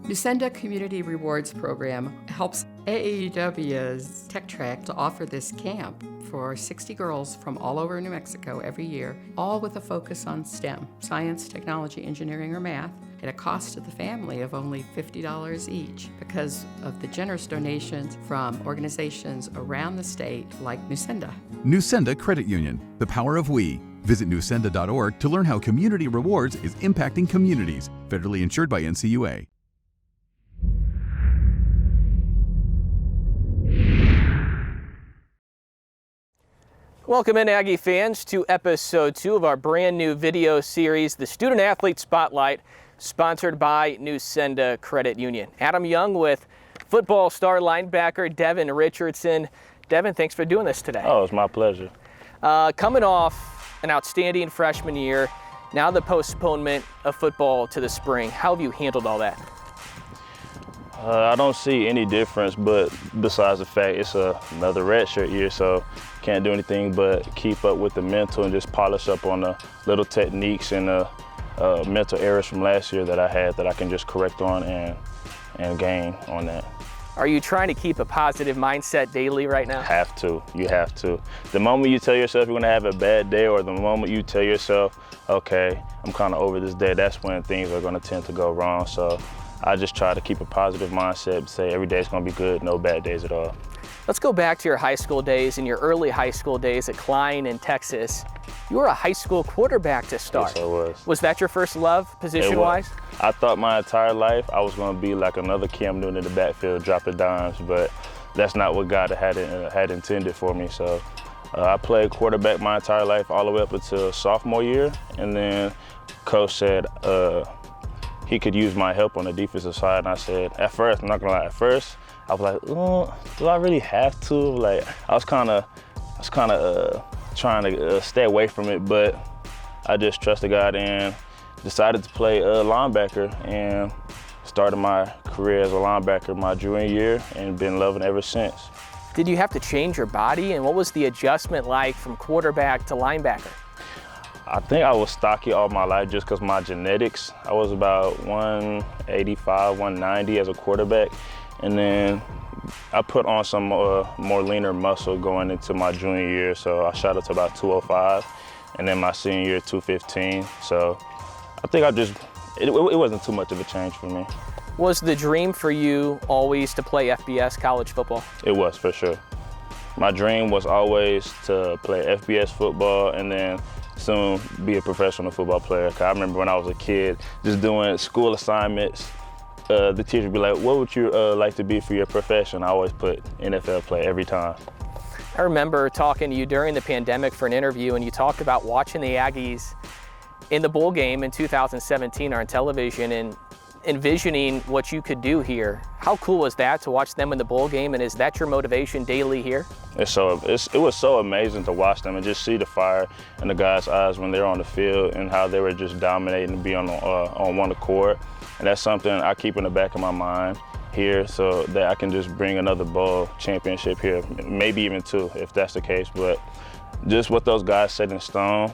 Nusenda Community Rewards Program helps AAUW's Tech Track to offer this camp for 60 girls from all over New Mexico every year, all with a focus on STEM, science, technology, engineering, or math, at a cost to the family of only $50 each because of the generous donations from organizations around the state like Nusenda. Nusenda Credit Union, the power of we. Visit nusenda.org to learn how Community Rewards is impacting communities. Federally insured by NCUA. Welcome in, Aggie fans, to episode 2 of our brand new video series, the Student Athlete Spotlight, sponsored by Nusenda Credit Union. Adam Young with football star linebacker Devin Richardson. Devin, thanks for doing this today. Oh, it's my pleasure. Coming off an outstanding freshman year, now the postponement of football to the spring. How have you handled all that? I don't see any difference, but besides the fact it's another redshirt year, so can't do anything but keep up with the mental and just polish up on the little techniques and mental errors from last year that I had that I can just correct on and gain on that. Are you trying to keep a positive mindset daily right now? Have to. You have to. The moment you tell yourself you're going to have a bad day, or the moment you tell yourself, okay, I'm kind of over this day, that's when things are going to tend to go wrong. So I just try to keep a positive mindset, say every day is going to be good, no bad days at all. Let's go back to your high school days and your early high school days at Klein in Texas. You were a high school quarterback to start. Yes, I was. Was that your first love, position-wise? I thought my entire life I was going to be like another Cam Newton in the backfield, dropping dimes, but that's not what God had intended for me. So I played quarterback my entire life all the way up until sophomore year, and then coach said he could use my help on the defensive side, and I said, at first, I'm not going to lie, at first, I was like, do I really have to? Like, I was kind of trying to stay away from it, but I just trusted God and decided to play linebacker and started my career as a linebacker my junior year and been loving it ever since. Did you have to change your body, and what was the adjustment like from quarterback to linebacker? I think I was stocky all my life just because my genetics. I was about 185, 190 as a quarterback. And then I put on some more leaner muscle going into my junior year, so I shot up to about 205, and then my senior year, 215. So I think it wasn't too much of a change for me. Was the dream for you always to play FBS college football? It was, for sure. My dream was always to play FBS football and then soon be a professional football player. 'Cause I remember when I was a kid, just doing school assignments, the teacher would be like, what would you like to be for your profession? I always put NFL player every time. I remember talking to you during the pandemic for an interview, and you talked about watching the Aggies in the bowl game in 2017 on television and envisioning what you could do here. How cool was that to watch them in the bowl game, and is that your motivation daily here? It was so amazing to watch them and just see the fire in the guys' eyes when they were on the field and how they were just dominating and be on one accord. And that's something I keep in the back of my mind here so that I can just bring another bowl championship here, maybe even 2 if that's the case. But just what those guys set in stone,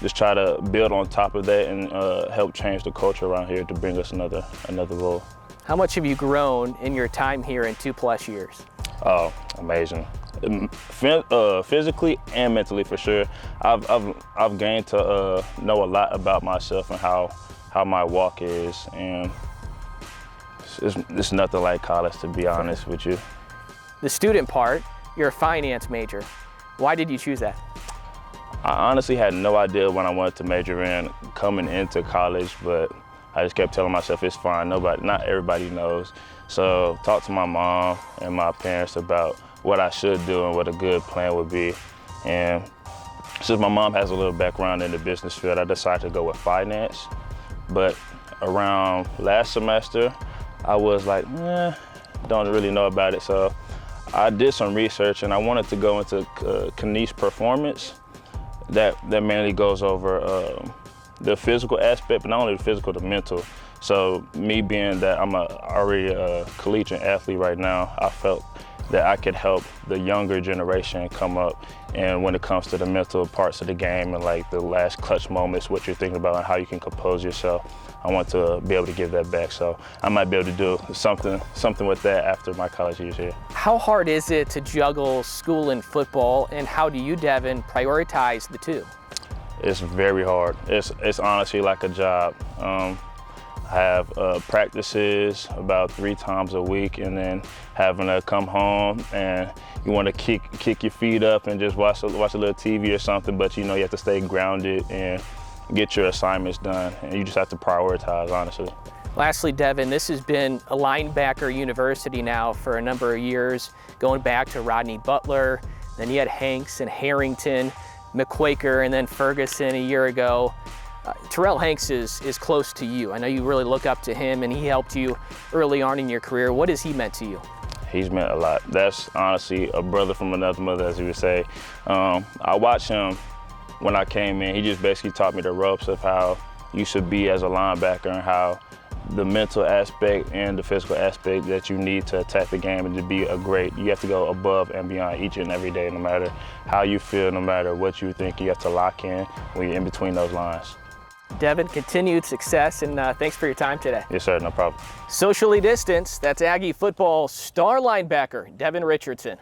just try to build on top of that and help change the culture around here to bring us another bowl. How much have you grown in your time here in 2+ years? Oh, amazing. Physically and mentally, for sure. I've gained to know a lot about myself and how my walk is, and it's nothing like college, to be honest with you. The student part, you're a finance major. Why did you choose that? I honestly had no idea when I wanted to major in coming into college, but I just kept telling myself it's fine. Not everybody knows. So talked to my mom and my parents about what I should do and what a good plan would be. And since my mom has a little background in the business field, I decided to go with finance. But around last semester, I was like, don't really know about it. So I did some research and I wanted to go into Knies performance. That mainly goes over the physical aspect, but not only the physical, the mental. So me being that I'm already a collegiate athlete right now, I felt that I could help the younger generation come up, and when it comes to the mental parts of the game and like the last clutch moments, what you're thinking about and how you can compose yourself, I want to be able to give that back. So I might be able to do something with that after my college years here. How hard is it to juggle school and football, and how do you, Devin, prioritize the two? It's very hard. It's honestly like a job. I have practices about 3 times a week, and then having to come home and you want to kick your feet up and just watch a little TV or something, but you know you have to stay grounded and get your assignments done, and you just have to prioritize, honestly. Lastly, Devin, this has been a linebacker university now for a number of years, going back to Rodney Butler, then you had Hanks and Harrington, McQuaker, and then Ferguson a year ago. Terrell Hanks is close to you. I know you really look up to him, and he helped you early on in your career. What has he meant to you? He's meant a lot. That's honestly a brother from another mother, as you would say. I watched him when I came in. He just basically taught me the ropes of how you should be as a linebacker, and how the mental aspect and the physical aspect that you need to attack the game and to be you have to go above and beyond each and every day, no matter how you feel, no matter what you think. You have to lock in when you're in between those lines. Devin, continued success, and thanks for your time today. Yes, sir, no problem. Socially distanced, that's Aggie football star linebacker Devin Richardson.